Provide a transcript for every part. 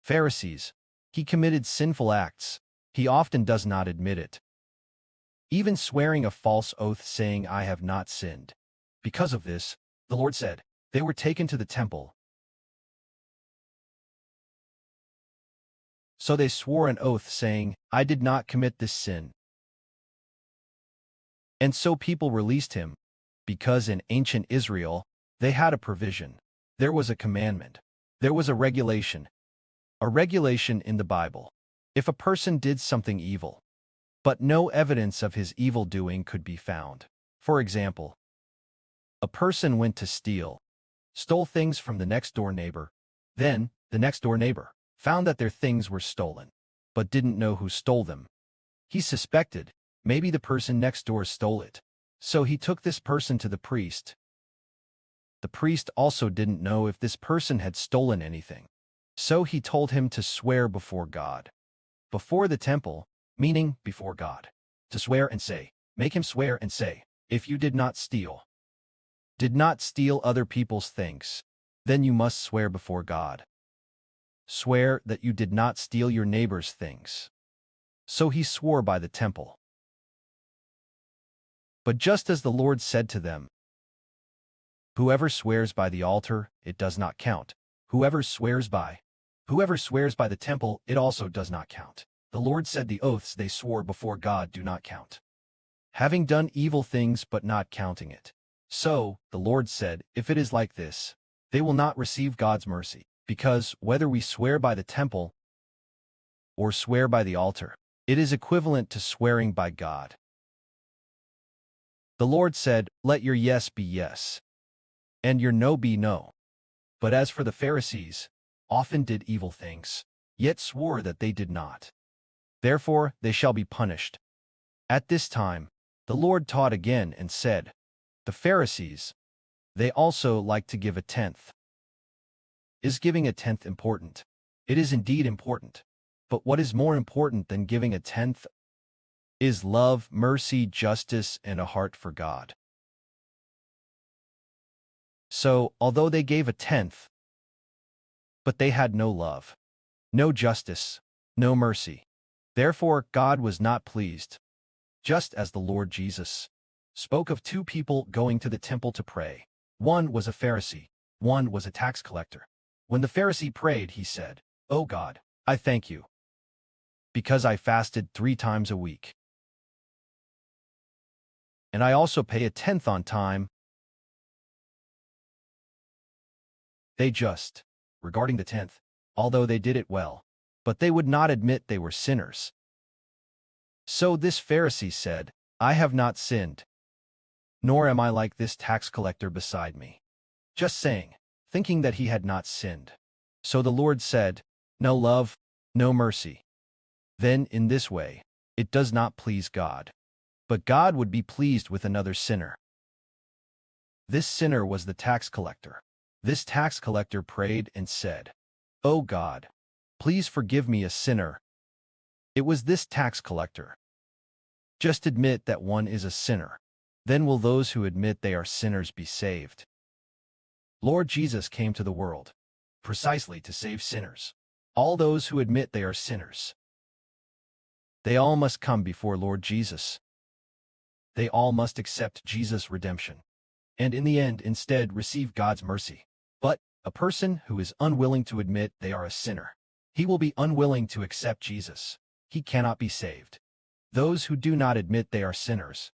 Pharisees. He committed sinful acts. He often does not admit it, even swearing a false oath saying, "I have not sinned." Because of this, the Lord said, they were taken to the temple. So they swore an oath saying, "I did not commit this sin." And so people released him, because in ancient Israel, they had a provision. There was a commandment. There was a regulation in the Bible. If a person did something evil, but no evidence of his evil doing could be found. For example, a person went to steal, stole things from the next-door neighbor. Then, the next-door neighbor found that their things were stolen, but didn't know who stole them. He suspected, maybe the person next door stole it. So he took this person to the priest. The priest also didn't know if this person had stolen anything. So he told him to swear before God. Before the temple, meaning before God. To swear and say, make him swear and say, if you did not steal other people's things, then you must swear before God. Swear that you did not steal your neighbor's things. So he swore by the temple. But just as the Lord said to them, whoever swears by the altar, it does not count. Whoever swears by the temple, it also does not count. The Lord said the oaths they swore before God do not count, having done evil things but not counting it. So, the Lord said, if it is like this, they will not receive God's mercy, because whether we swear by the temple or swear by the altar, it is equivalent to swearing by God. The Lord said, let your yes be yes, and your no be no. But as for the Pharisees, often did evil things, yet swore that they did not. Therefore they shall be punished. At this time, the Lord taught again and said, the Pharisees, they also like to give a tenth. Is giving a tenth important? It is indeed important. But what is more important than giving a tenth is love, mercy, justice, and a heart for God. So, although they gave a tenth, but they had no love, no justice, no mercy. Therefore, God was not pleased. Just as the Lord Jesus spoke of two people going to the temple to pray. One was a Pharisee, one was a tax collector. When the Pharisee prayed, he said, "O God, I thank you, because I fasted 3 times a week. And I also pay a tenth on time." They just, regarding the tenth, although they did it well, but they would not admit they were sinners. So this Pharisee said, I have not sinned, nor am I like this tax collector beside me. Just saying, thinking that he had not sinned. So the Lord said, no love, no mercy. Then in this way, it does not please God. But God would be pleased with another sinner. This sinner was the tax collector. This tax collector prayed and said, "O God, please forgive me, a sinner." It was this tax collector. Just admit that one is a sinner. Then will those who admit they are sinners be saved. Lord Jesus came to the world precisely to save sinners. All those who admit they are sinners. They all must come before Lord Jesus. They all must accept Jesus' redemption, and in the end instead receive God's mercy. But a person who is unwilling to admit they are a sinner, he will be unwilling to accept Jesus. He cannot be saved. Those who do not admit they are sinners,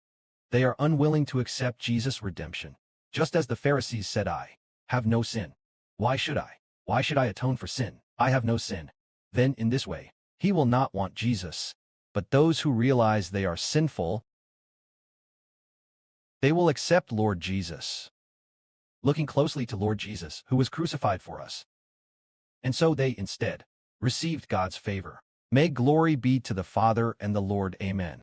they are unwilling to accept Jesus' redemption. Just as the Pharisees said, I have no sin. Why should I? Why should I atone for sin? I have no sin. Then in this way, he will not want Jesus. But those who realize they are sinful, they will accept Lord Jesus, looking closely to Lord Jesus, who was crucified for us. And so they instead received God's favor. May glory be to the Father and the Lord. Amen.